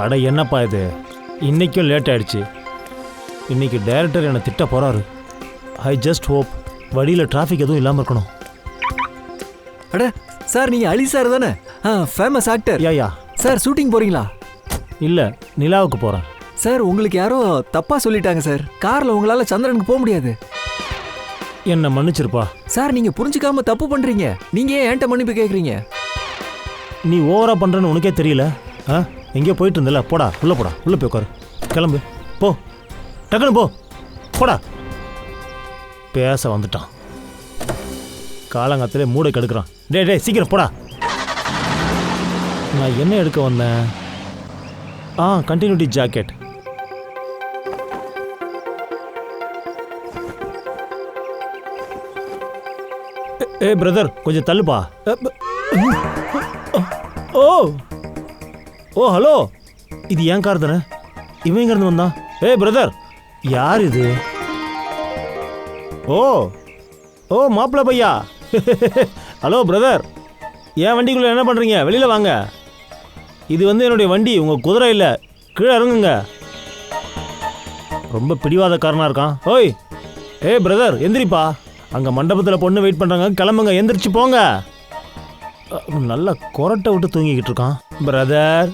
அட என்னப்பா இது, இன்னைக்கும் லேட் ஆயிடுச்சு. இன்னைக்கு டைரக்டர் என்னை திட்ட போறாரு. ஐ ஜஸ்ட் ஹோப் வழியில் டிராஃபிக் எதுவும் இல்லாமல் இருக்கணும். அட சார், நீங்க அலி சார் தானே? Famous actor. Yeah sir, shooting போறீங்களா? இல்லை, நிலாவுக்கு போகிறேன். சார், உங்களுக்கு யாரோ தப்பா சொல்லிட்டாங்க சார். கார்ல உங்களால சந்திரனுக்கு போக முடியாது. என்னை மன்னிச்சிருப்பா. சார், நீங்க புரிஞ்சுக்காம தப்பு பண்றீங்க. நீங்க ஏன் என்கிட்ட மன்னிப்பு கேட்குறீங்க? நீ ஓவரா பண்ணுறன்னு உனக்கே தெரியல. எங்கேயோ போயிட்டு இருந்தல, போடா உள்ளே போடா, உள்ளே போய் உட்காரு. கிளம்பு போ, டக்குன்னு போ, போடா. பேச வந்துட்டான், காலங்காத்திலே மூடை கெடுக்கிறான். டே சீக்கிரம் போடா. நான் என்ன எடுக்க வந்தேன்? Continuity jacket. பிரதர் கொஞ்சம் தள்ளுப்பா. ஓ ஹலோ, இது ஏன் கார் தானே? இவன் எங்க இருந்து வந்தான்? பிரதர், யார் இது? ஓ மாப்பிள்ள பையா. ஹலோ பிரதர், என் வண்டிக்குள்ள என்ன பண்றீங்க? வெளியில வாங்க. இது என்னுடைய வண்டி, உங்க குதிரை இல்ல. கீழே இறங்குங்க. ரொம்ப பிடிவாதக்காரனா இருக்கான். ஓய் பிரதர், எந்திரிப்பா. அங்க மண்டபத்தில் பொண்ணு வெயிட் பண்றாங்க, கிளம்புங்க, எந்திரிச்சு போங்க. நல்லா கொரட்டை விட்டு தூங்கிக்கிட்டு இருக்கான். பிரதர்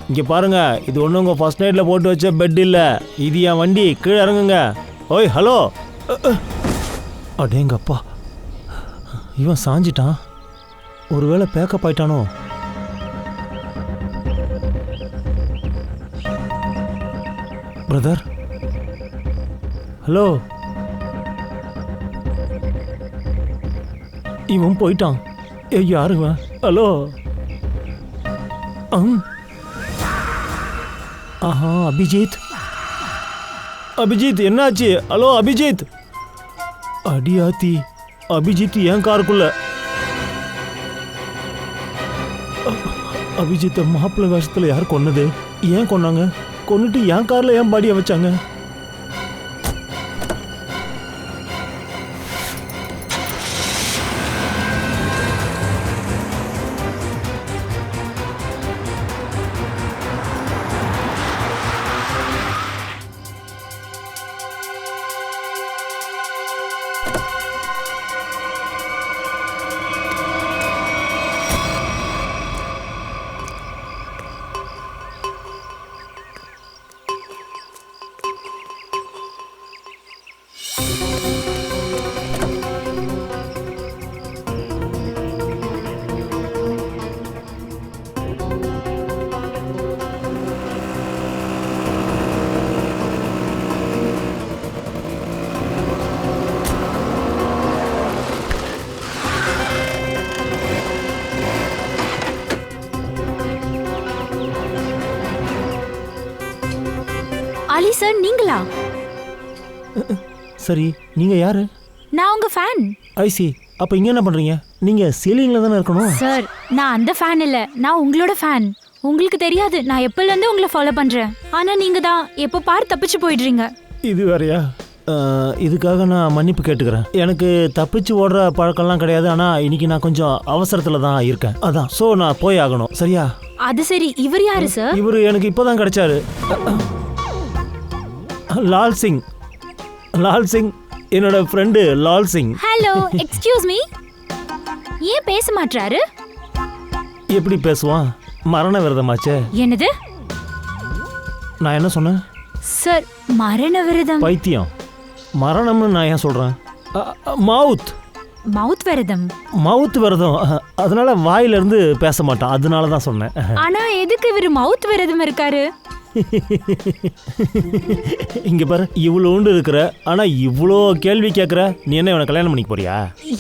இங்க பாருங்க, இது ஒண்ணு உங்க ஃபர்ஸ்ட் நைட்ல போட்டு வச்ச பெட் இல்ல, இது என் வண்டி. கீழே இறங்குங்க. ஓய் ஹலோ. அடேங்கப்பா, இவன் சாஞ்சிட்டான். ஒருவேளை பேக்கப் ஆயிட்டானோ? Brother hello. இவன் போயிட்டான். யாருங்க? ஹலோ. அபிஜித். என்னாச்சு? ஹலோ அபிஜித். அடியாத்தி, அபிஜித் என் காருக்குள்ள. அபிஜித் மாப்பிள்ளை வேஷத்துல யார் கொன்னது? ஏன் கொன்னாங்க? கொன்னுட்டு என் கார்ல ஏன் பாடிய வச்சாங்க? அலி சார், நீங்களா? சரி, நீங்க யாரு? நான் உங்க ஃபேன். ஐசி. அப்ப இங்க என்ன பண்றீங்க? நீங்க சீலிங்ல தானே இருக்கணும். சார், நான் அந்த ஃபேன் இல்ல, நான் உங்களோட ஃபேன். உங்களுக்கு தெரியாது, நான் எப்பல இருந்து உங்களை ஃபாலோ பண்றேன். ஆனா நீங்க தான் எப்ப பார் தப்பிச்சு போயிடுறீங்க. இது வேறயா? இதுக்காக நான் மன்னிப்பு கேட்டுக்கிறேன். எனக்கு தப்பிச்சு ஓடுற பழக்கம்லாம் கிடையாது. ஆனா இன்னைக்கு நான் கொஞ்சம் அவசரத்துல தான் இருக்கேன், அதான். சோ நான் போய் ஆகணும். சரியா? அது சரி, இவர் யாரு சார்? இவரு எனக்கு இப்பதான் கிடைச்சாரு. லால் சிங். லால் சிங், என்னோட friend Lal Singh. Hello, excuse me. ஏன் பேச மாட்டாரு? எப்படி பேசுவான்? மரண விரதமாச்சே. என்னது? நான் என்ன சொன்னேன்? சார், மரண விரதம். பைத்தியம். மரணம்னு நான் ஏன் சொல்றேன்? மவுத் மவுத் விரதம். மவுத் விரதம். அதனால வாயில இருந்து பேச மாட்டான், அதனால தான் சொன்னேன். ஆனா எதுக்கு இவர் மவுத் விரதம் இருக்காரு? இங்க பாரு, இவ்வளோண்டு இருக்கிற, ஆனா இவ்வளோ கேள்வி கேட்குற. நீ என்ன இவனை கல்யாணம் பண்ணிக்க போறியா?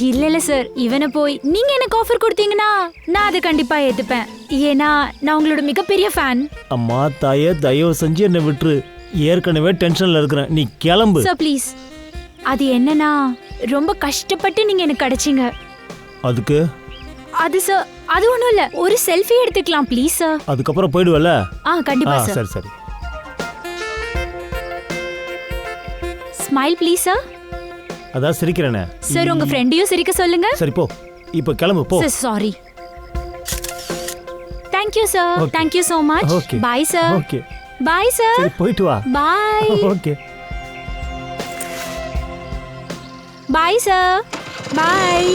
இல்ல சார், இவனை போய் நீங்க எனக்கு ஆஃபர் கொடுத்தீங்கன்னா நான் அதை கண்டிப்பா ஏத்துப்பேன். ஏன்னா நான் உங்களோட மிகப்பெரிய ஃபேன். அம்மா தாயே, தயவு செஞ்சு என்னை விட்டுரு. ஏற்கனவே டென்ஷன்ல இருக்கிறேன், நீ கிளம்பு. Sir please. அது என்னன்னா, ரொம்ப கஷ்டப்பட்டு நீங்க எனக்கு கிடைச்சீங்க. அதுக்கு அது சார், அது ஒண்ணும் இல்ல. ஒரு செல்ஃபி எடுத்துக்கலாம் ப்ளீஸ் சார். அதுக்கப்புறம் போயிடுவல? கண்டிப்பா சார். சரி சரி. Smile please sir. அதான் சிரிக்கிறேனே சார். உங்க ஃப்ரெண்டையும் சிரிக்க சொல்லுங்க. சரி போ, இப்போ கிளம்பு போ. Sir sorry. Thank you sir. Okay. Thank you so much. Okay. Bye sir. Okay bye sir. சரி போயிட்டு வா. Bye. Okay bye sir. Bye.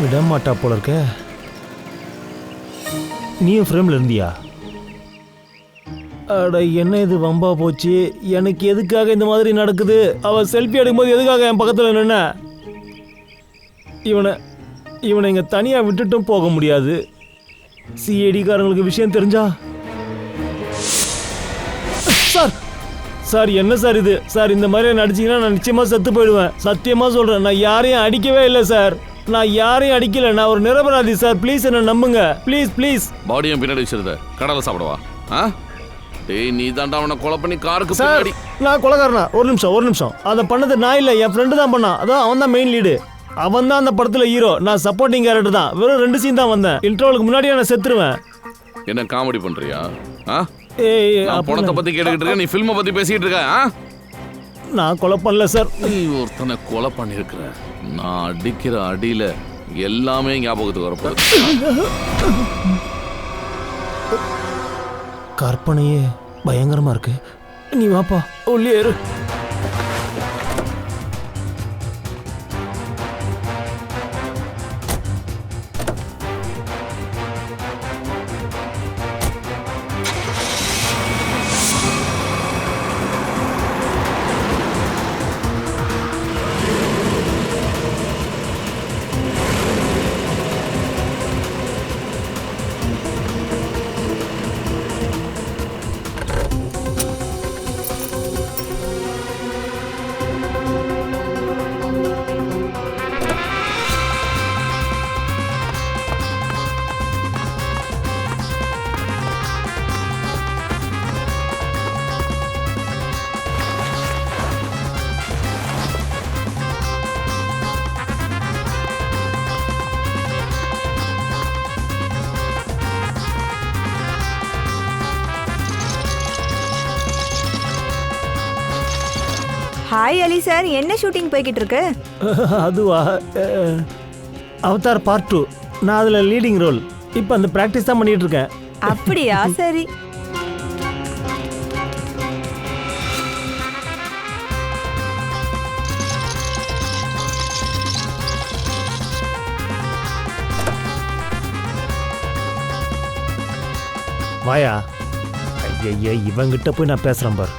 விட மாட்டா போல இருக்க. நீயும் ஃப்ரேம்ல இருந்தியா? அட என்ன இது வம்பா போச்சு. எனக்கு எதுக்காக இந்த மாதிரி நடக்குது? அவ செல்ஃபி எடுக்கும்போது எதுக்காக என் பக்கத்துல நின்ன? இவனை இங்க தனியா விட்டுட்டும் போக முடியாது. சிஐடிக்காரங்களுக்கு விஷயம் தெரிஞ்சா. சார் என்ன சார் இது? சார் இந்த மாதிரி நடிச்சீங்கன்னா நான் நிச்சயமா செத்து போயிடுவேன். சத்தியமா சொல்றேன், நான் யாரையும் அடிக்கவே இல்லை சார். நான் யாரையும் அடிக்கல. நான் ஒரு நிரபராதி சார். ப்ளீஸ் என்ன நம்புங்க. Please please. பாடியும் பின்னாடி வச்சிருந்த கடலை சாப்பிடவா? டேய் நீ தாண்டா அவனை கொலை பண்ணி காருக்கு சார் பின்னாடி. நான் கொலைகாரனா? ஒரு நிமிஷம். அதை பண்ணது நான் இல்லை, என் ஃப்ரெண்டு தான் பண்ணான். அதான் அவன் தான் மெயின் லீடு. அவன் தான் அந்த படத்துல ஹீரோ. நான் சப்போர்ட்டிங் கேரக்டர் தான். வெறும் 2 சீன் தான் வந்தேன். இன்டர்வலுக்கு முன்னாடியே நான் செத்துருவேன். என்ன காமெடி பண்றியா? ஏய் நான் பணத்தை பத்தி கேட்டுக்கிட்டு இருக்க, நீ ஃபில்மை பத்தி பேசிட்டு இருக்க. நான் கொலை பண்ணல சார். நீ ஒருத்தனை கொலை பண்ணிருக்கிற. நான் அடிக்கிற அடியில எல்லாமே ஞாபகத்துக்கு வரப்போகுது. கற்பனையே பயங்கரமா இருக்கு. நீ வாப்பா உள்ளே ஏறு. ஹாய் அலி சார், என்ன ஷூட்டிங் போய்கிட்டு இருக்கு? அதுவா, அவதார் பார்ட் 2. நான் அதில் லீடிங் ரோல். இப்போ அந்த ப்ராக்டிஸ் தான் பண்ணிட்டு இருக்கேன். அப்படியா? சரி. வாயா. ஐயா இவங்கிட்ட போய் நான் பேசுகிறேன் பார்.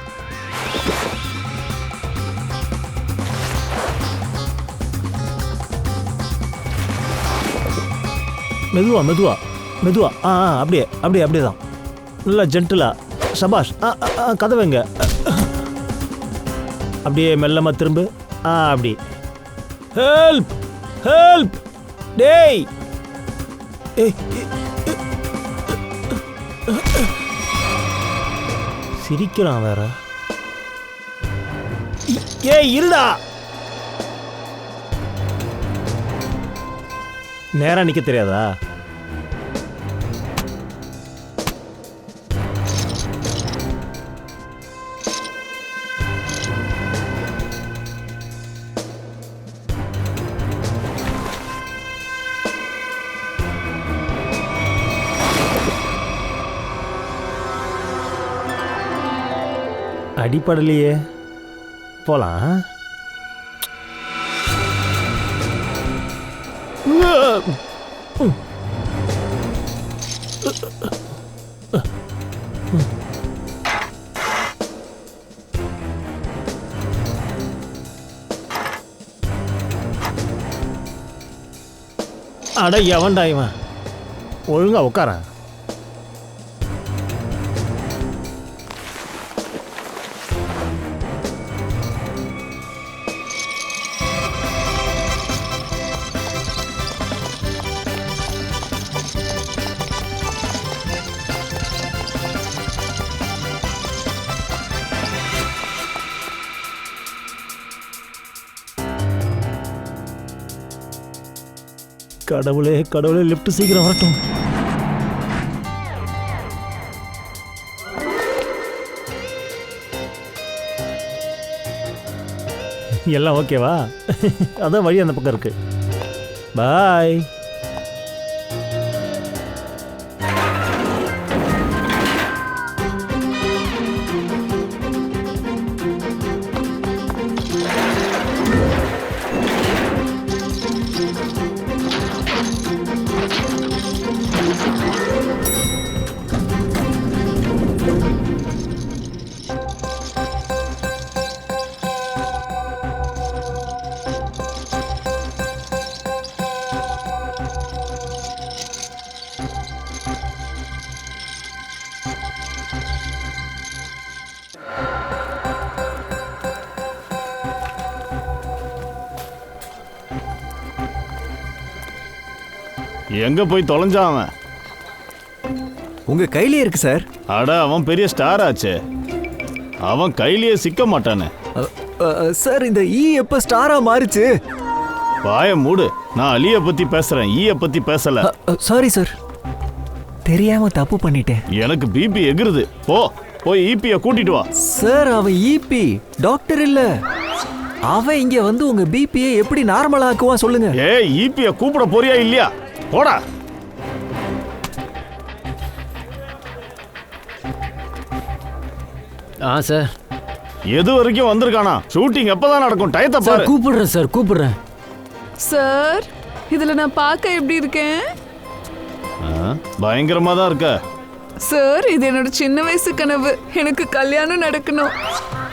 மெதுவா. அப்படியே தான். நல்லா ஜென்டிலா. சபாஷ். கதவைங்க. அப்படியே மெல்லமா திரும்ப. அப்படி. ஹெல்ப் டேய். சிரிக்கிறான் வேற. இருடா. நேரா நிக்க தெரியாதா? அடிப்படலையே. போலாம். அட எவன்டா இவன்? ஒழுங்கா உட்கார. கடவுளே லிஃப்ட் சீக்கிரம் வரட்டும். எல்லாம் ஓகேவா? அதான் வழி அந்த பக்கம் இருக்கு. பாய். எங்க போய் தொலைஞ்சான் அவன்? உங்க கையிலே இருக்கு சார். அட அவன் பெரிய ஸ்டார் ஆச்சே, அவன் கையிலேயே சிக்க மாட்டானே. சார் இந்த ஈ எப்ப ஸ்டாரா மாறுச்சு? வாய மூடு, நான் அலிய பத்தி பேசுறேன், ஈய பத்தி பேசல. சாரி சார், தெரியாம தப்பு பண்ணிட்டேன். எனக்கு பிபி எகிருது. போய் ஈபிய கூட்டிட்டு வா. சார் அவன் ஈபி டாக்டர் இல்ல. அவன் இங்க வந்து உங்க பிபியை எப்படி நார்மல் ஆக்குவான் சொல்லுங்க. ஏய் ஈபிய கூப்பிட போறியா இல்லையா? போடா. சார் எது வரைக்கும் வந்திருக்கானா? ஷூட்டிங் எப்பதான் நடக்கும்? டயத்தை பாரு. கூப்பிடுறேன் சார், கூப்பிடுறேன் சார். இதுல நான் பார்க்க எப்படி இருக்கேன்? பயங்கரமா தான் இருக்க சார். இது என்னோட சின்ன வயசு கனவு. எனக்கு கல்யாணம் நடக்கணும்.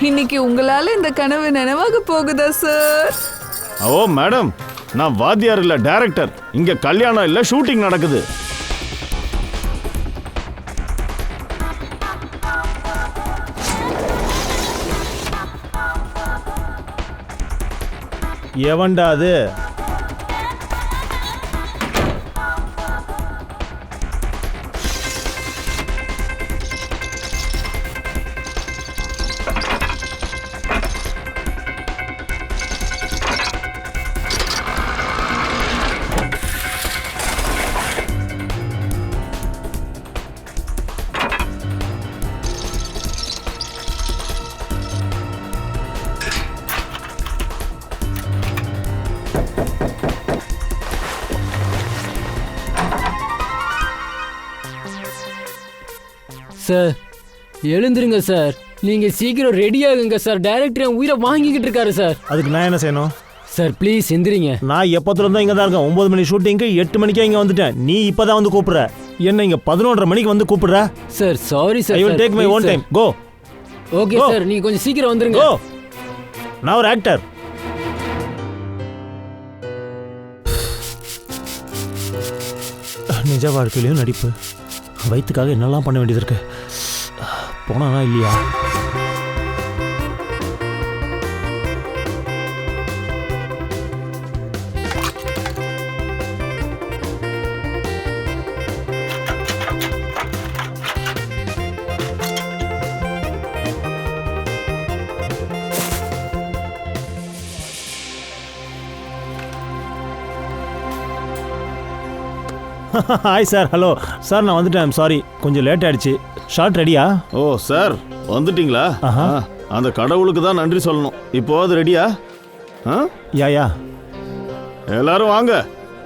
இன்னைக்கு உங்களால இந்த கனவு நினைவாக போகுதா சார்? ஓ மேடம், நான் வாத்தியார் இல்ல, டைரக்டர். இங்க கல்யாணம் இல்ல, ஷூட்டிங் நடக்குது. எவன்டா அது? சார் எழுந்துருங்க சார், நீங்க சீக்கிரம் ரெடி ஆகுங்க சார். டைரக்டர் என் உயிரை வாங்கிக்கிட்டு இருக்காரு சார். அதுக்கு நான் என்ன செய்யணும்? சார் ப்ளீஸ் எந்திரிங்க. நான் எப்பத்துல இருந்தோ இங்க தான் இருக்கேன். 9 மணி ஷூட்டிங்க்கு 8 மணிக்கே இங்க வந்துட்டேன். நீ இப்பதான் வந்து கூப்பிடுற. என்ன இங்க 11:30 மணிக்கு வந்து கூப்பிடுற? Sir sorry sir. I will take my own time. Go. Okay sir, நீங்க கொஞ்சம் சீக்கிரம் வந்துருங்க. கோ. நான் ஒரு ஆக்டர். நிஜ வாழ்க்கையிலையும் நடிப்பு. வயிற்றுக்காக என்னெல்லாம் பண்ண வேண்டியது இருக்கு. போனானா இல்லையா? Hi sir. ஹலோ சார், நான் வந்துட்டேன். சாரி, கொஞ்சம் லேட் ஆயிடுச்சு. ஷார்ட் ரெடியா? ஓ சார், வந்துட்டீங்களா? அந்த கடவுளுக்கு தான் நன்றி சொல்லணும். இப்போ அது ரெடியா? யா. எல்லாரும் வாங்க.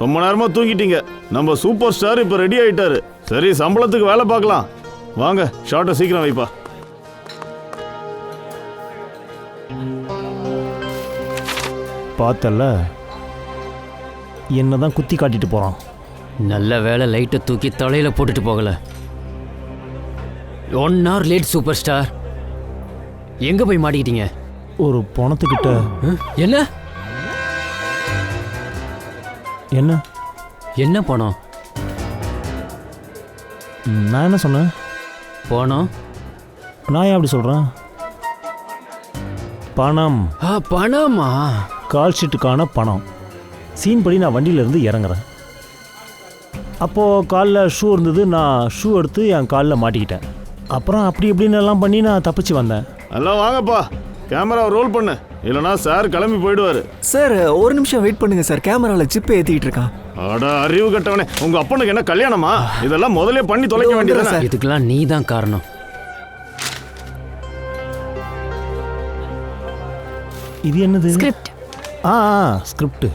ரொம்ப நேரமா தூங்கிட்டீங்க. நம்ம சூப்பர் ஸ்டார் இப்போ ரெடி ஆயிட்டாரு. சரி, சம்பளத்துக்கு வேலை பார்க்கலாம். வாங்க, ஷார்ட்டை சீக்கிரம் வைப்பா. பார்த்தல, என்னதான் குத்தி காட்டிட்டு போறான். நல்ல வேலை லைட்டை தூக்கி தலையில போட்டுட்டு போகல. 1 hour லேட் சூப்பர் ஸ்டார். எங்க போய் மாட்டிக்கிட்டீங்க? ஒரு பணத்துக்கிட்ட. என்ன என்ன என்ன பணம்? நான் என்ன சொன்னேன்? பணம்? நான் ஏன் அப்படி சொல்றேன்? பணம். பணமா? கால் ஷீட்டுக்கான பணம். சீன் படி நான் வண்டியில இருந்து இறங்குறேன். அப்போது காலில் ஷூ இருந்தது. நான் ஷூ எடுத்து என் காலில் மாட்டிக்கிட்டேன். அப்புறம் அப்படி இப்படின்னு எல்லாம் பண்ணி நான் தப்பிச்சு வந்தேன். எல்லாம் வாங்கப்பா, கேமரா ரோல் பண்ணு, இல்லைனா சார் கிளம்பி போயிடுவாரு. சார் ஒரு நிமிஷம் வெயிட் பண்ணுங்க சார், கேமரால சிப் ஏத்திட்டு இருக்கான். அட அறிவு கட்டவனே, உங்க அப்பனுக்கு என்ன கல்யாணமா? இதெல்லாம் முதல்ல பண்ணி தொலைக்க வேண்டியது. இதுக்கெல்லாம் நீ தான் காரணம். இது என்னது? ஸ்கிரிப்ட். ஸ்கிரிப்ட்.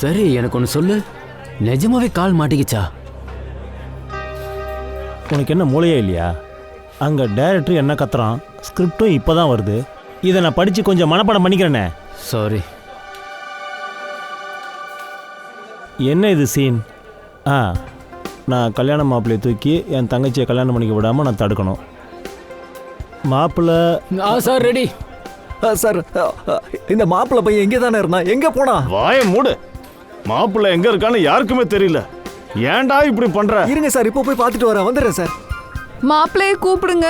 சரி, எனக்கு ஒன்று சொல்லு, நிஜமாவே கால் மாட்டிக்கிச்சா? உனக்கு என்ன மூளையே இல்லையா? அங்கே டைரக்டர் என்ன கத்துறான், ஸ்கிரிப்டும் இப்போ தான் வருது. இதை நான் படித்து கொஞ்சம் மனப்பாடம் பண்ணிக்கிறேனே. சாரி. என்ன இது சீன்? நான் கல்யாண மாப்பிள்ளையை தூக்கி என் தங்கச்சியை கல்யாணம் பண்ணிக்க விடாமல் நான் தடுக்கணும். மாப்பிள்ளை சார் ரெடி. சார் இந்த மாப்பிள்ளை பையன் எங்கே தானே இருந்தான், எங்கே போனா? வாய மூடு. மாப்பிள்ளை எங்க இருக்கான்னு யாருக்குமே தெரியல. ஏன்டா இப்படி பண்ற? இருங்க சார், இப்போ போய் பார்த்துட்டு வரேன், வந்துடுறேன் சார். மாப்பிள்ளைய கூப்பிடுங்க.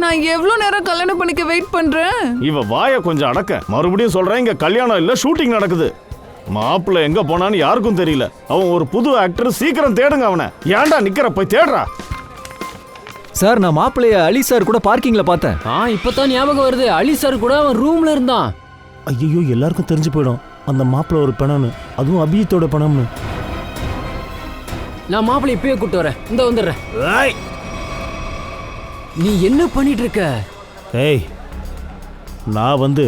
நான் எவ்வளவு நேரம் கல்யாணம் பண்ணிக்க வெயிட் பண்றேன். இவ வாய கொஞ்சம் அடக்க. மறுபடியும் சொல்றேன், இங்க கல்யாணம் இல்ல, ஷூட்டிங் நடக்குது. மாப்பிள்ளை எங்க போனான்னு யாருக்கும் தெரியல. அவன் ஒரு புது ஆக்டர், சீக்கிரம் தேடுங்க அவனை. ஏன்டா நிக்கிற, போய் தேடுறா. சார் நான் மாப்பிள்ளைய அலி சார் கூட பார்க்கிங்ல பார்த்தேன். இப்பதான் ஞாபகம் வருது, அலி சார் கூட அவன் ரூம்ல இருந்தான். ஐயோ, எல்லாருக்கும் தெரிஞ்சு போயிடும் அந்த மாப்பிள்ளை ஒரு பணம்னு, அதுவும் அபிஜித்தோட பணம்னு. நான் மாப்பிள்ளை இப்பயே கூட்டு வரேன், இந்த வந்துடுறேன். நீ என்ன பண்ணிட்டு இருக்க? ஏய், நான் வந்து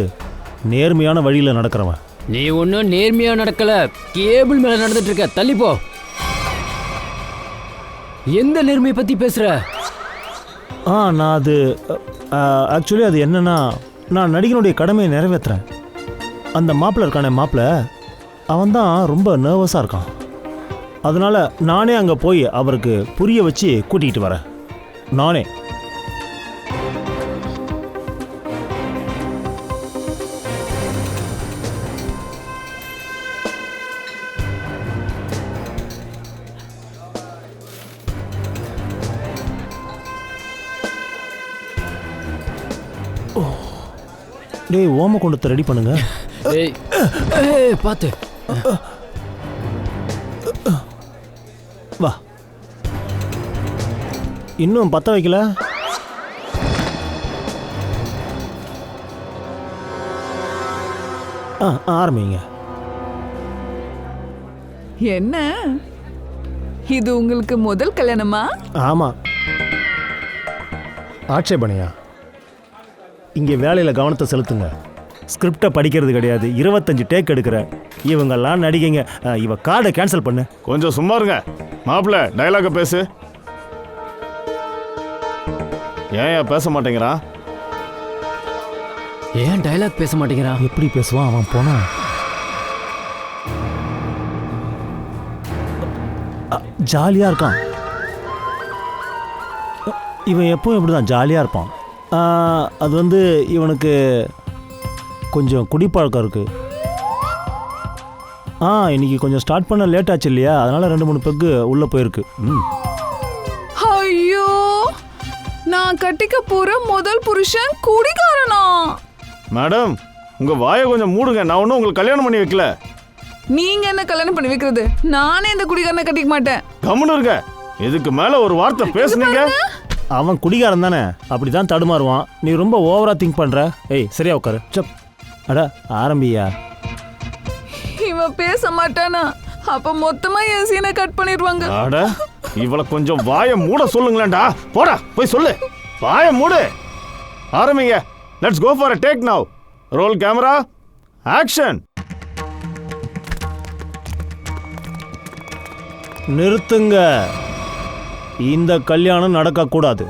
நேர்மையான வழியில நடக்கிறவன். நீ ஒன்னும் நேர்மையா நடக்கல, கேபிள் மேல நடந்துட்டு இருக்க, தள்ளிப்போ. எந்த நேர்மையை பத்தி பேசுற? நான் அது ஆக்சுவலி அது என்னன்னா, நான் நடிகனுடைய கடமையை நிறைவேற்றுறேன். அந்த மாப்பிள்ளை இருக்கானே மாப்பிள்ளை, அவன் தான் ரொம்ப நர்வஸாக இருக்கான். அதனால நானே அங்கே போய் அவருக்கு புரிய வச்சு கூட்டிகிட்டு வரேன். நானே. டேய், ஓம கொண்டு ரெடி பண்ணுங்க. ஏய் ஏய், பாத்து வா. இன்னும் பத்த வைக்கல. ஆரம்பிங்க. என்ன இது உங்களுக்கு முதல் கல்யாணமா? ஆமா. ஆட்சேபனையா? இங்கே வேலையில் கவனத்தை செலுத்துங்க. ஸ்கிரிப்டை படிக்கிறது கிடையாது, 25 டேக் எடுக்கிற இவங்கெல்லாம் நடிகைங்க. இவ கார்டை கேன்சல் பண்ணு. கொஞ்சம் சும்மா இருங்க. மாப்பிள்ளை டயலாக பேசு. ஏன் பேச மாட்டேங்கிறான்? ஏன் டயலாக் பேச மாட்டேங்கிறான்? எப்படி பேசுவான் அவன்? போனா ஜாலியாக இருக்கான். இவன் எப்பவும் இப்படி தான் ஜாலியாக இருப்பான். அது வந்து இவனுக்கு கொஞ்சம் குடிப்பழக்கம் இருக்குது. இன்னைக்கு கொஞ்சம் ஸ்டார்ட் பண்ண லேட் ஆச்சு இல்லையா, அதனால் 2-3 பெக்கு உள்ளே போயிருக்கு. ஐயோ, நான் கட்டிக்க போற முதல் புருஷன் குடிகாரனா? மேடம், உங்க வாயை கொஞ்சம் மூடுங்க. நான் ஒன்றும் உங்களுக்கு கல்யாணம் பண்ணி வைக்கல. நீங்க என்ன கல்யாணம் பண்ணி வைக்கிறது? நானே இந்த குடிகாரனை கட்டிக்க மாட்டேன். கம்முன்னு இருங்க. இதுக்கு மேல ஒரு வார்த்தை பேசுனீங்க. அவன் குடிகாரன் தானே, அப்படி தான் தடுமாறுவான். நீ ரொம்ப ஓவராக திங்க் பண்ணுற. ஏய், சரியா உட்காரு. சப். அட ஆரம்பியா. இவன் பேச மாட்டானா? அப்ப மொத்தமா என் சீனை கட் பண்ணிடுவாங்க. அட, இவளை கொஞ்சம் வாயை மூட சொல்லுங்களேன்டா. போடா, போய் சொல்லு. வாயை மூடு. ஆரம்பிங்க. Let's go for a take now. Roll camera, action. நிறுத்துங்க. இந்த கல்யாணம் நடக்கக்கூடாது.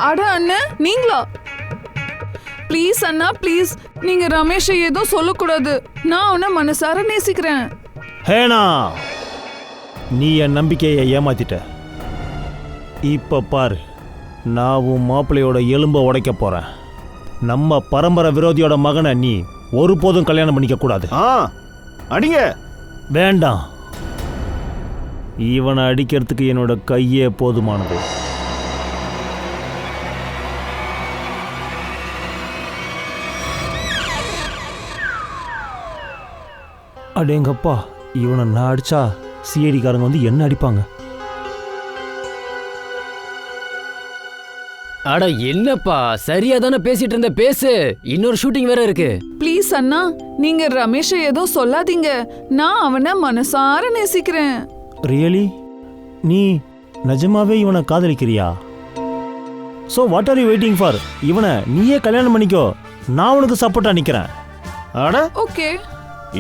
அட அண்ணன், நீங்களா? ப்ளீஸ் அண்ணா, ப்ளீஸ். நீங்க ரமேஷை எதுவும் சொல்லக்கூடாது. நான் அவனை மனசார நேசிக்கிறேன். ஹேனா, நீ என் நம்பிக்கையை ஏமாத்திட்ட. இப்ப பாரு, நான் உன் மாப்பிள்ளையோட எலும்பை உடைக்க போறேன். நம்ம பரம்பரை விரோதியோட மகனை நீ ஒருபோதும் கல்யாணம் பண்ணிக்க கூடாது. அடிங்க. வேண்டாம். இவனை அடிக்கிறதுக்கு என்னோட கையே போதுமானது. அடேங்கப்பா, இவனை நான் அடிச்சா சிஐடிக்காரங்க வந்து என்ன அடிப்பாங்க. அட என்னப்பா, சரியா தானே பேசிட்டு இருந்த, பேசு. இன்னொரு ஷூட்டிங் வேற இருக்கு. ப்ளீஸ் அண்ணா, நீங்க ரமேஷை எதுவும் சொல்லாதீங்க. நான் அவனை மனசார நேசிக்கிறேன். ரியலி? நீ நிஜமாவே இவனை காதலிக்கிறியா? So what are you waiting for? இவனை நீயே கல்யாணம் பண்ணிக்கோ. நான் உனக்கு சப்போர்ட்டா நிக்கிறேன். அட, ஓகே.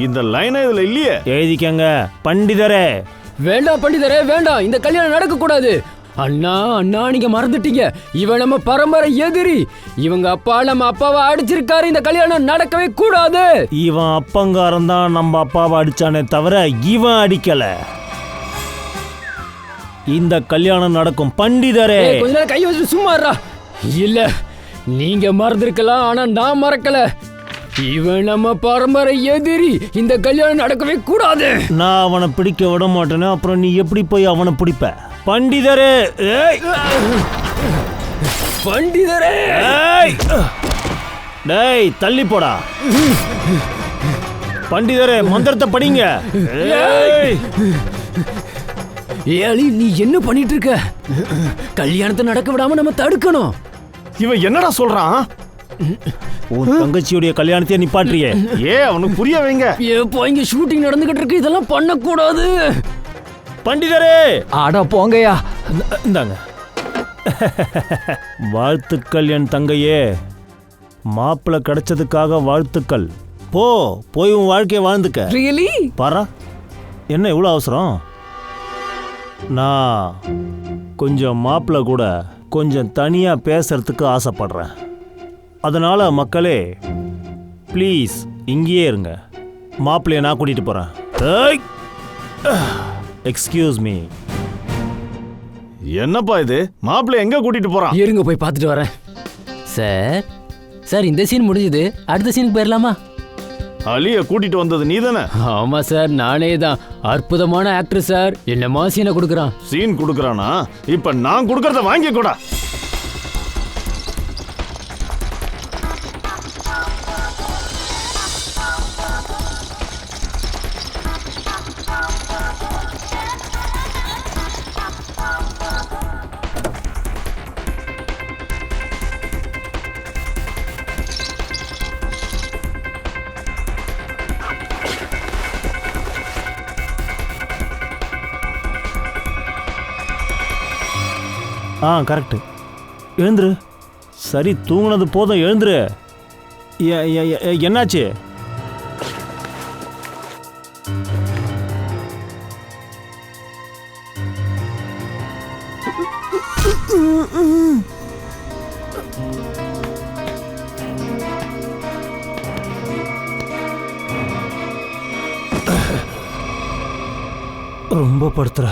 இந்த லைன் இதுல இல்லையே. எழுதிக்கங்க பண்டிதரே. வேண்டாம் பண்டிதரே, வேண்டாம். இந்த கல்யாணம் நடக்க கூடாது. அண்ணா அண்ணா, நீங்க மறந்துட்டீங்க. இவன் நம்ம பரம்பரை எதிரி. இவங்க அப்பா நம்ம அப்பாவை அடிச்சிருக்காரு. இந்த கல்யாணம் நடக்கவே கூடாது. இவன் அப்பங்காரன் தான் நம்ம அப்பாவை அடிச்சானே தவிர இவன் அடிக்கல. இந்த கல்யாணம் நடக்கும் பண்டிதரே. கொஞ்ச நேரம் கை வச்சு சும்மா இருடா. இல்ல, நீங்க மறந்துருக்கலாம், ஆனா நான் மறக்கல. இவன் நம்ம பரம்பரை எதிரி. இந்த கல்யாணம் நடக்கவே கூடாது. நான் அவனை பிடிக்க விட மாட்டேன்னு, அப்புறம் நீ எப்படி போய் அவனை பிடிப்ப? பண்டிதரே. ஏய், பண்டிதரே. ஏய், டேய், தள்ளி போடா. பண்டிதரே மந்திரத்தை படிங்க. ஏய்! அலி நீ என்ன பண்ணிட்டு இருக்க? கல்யாணத்தை நடக்க விடாம நம்ம தடுக்கணும். இவன் என்னடா சொல்றான்? உன் தங்கச்சியுடைய கல்யாணத்தையே நிப்பாட்டுறியே. அவனுக்கு புரிய வைங்க. எப்போ இங்க ஷூட்டிங் நடந்துகிட்டு இருக்கு, இதெல்லாம் பண்ணக்கூடாது. பண்டிதரே ஆடா போங்கயா. இந்தாங்க. வாழ்த்துக்கள் என் தங்கையே, மாப்பிள்ளை கிடைச்சதுக்காக வாழ்த்துக்கள். போய் உன் வாழ்க்கையை வாழ்ந்துக்க. ரியலி? பாரா, என்ன இவ்வளோ அவசரம்? நான் கொஞ்சம் மாப்பிள்ளை கூட கொஞ்சம் தனியாக பேசுறதுக்கு ஆசைப்படுறேன். அதனால மக்களே ப்ளீஸ் இங்கேயே இருங்க. மாப்பிள்ளைய நான் கூட்டிகிட்டு போகிறேன். Excuse me. என்னப்பா இது? மாப்பிள்ளை எங்க கூட்டிட்டு போறான்? இருங்க போய் பார்த்துட்டு வரேன். சார் இந்த சீன் முடிஞ்சது, அடுத்த சீனுக்கு போயிடலாமா? அலிய கூட்டிட்டு வந்தது நீ தானே? ஆமா சார், நானே தான். அற்புதமான ஆக்டர் சார், என்னமா சீனை கொடுக்குறான். சீன் கொடுக்கறானா? இப்ப நான் கொடுக்கறத வாங்கி கூட. கரெக்டு. எழுந்துரு. சரி, தூங்குனது போதும், எழுந்துரு. என்னாச்சு? ரொம்ப படுத்துற,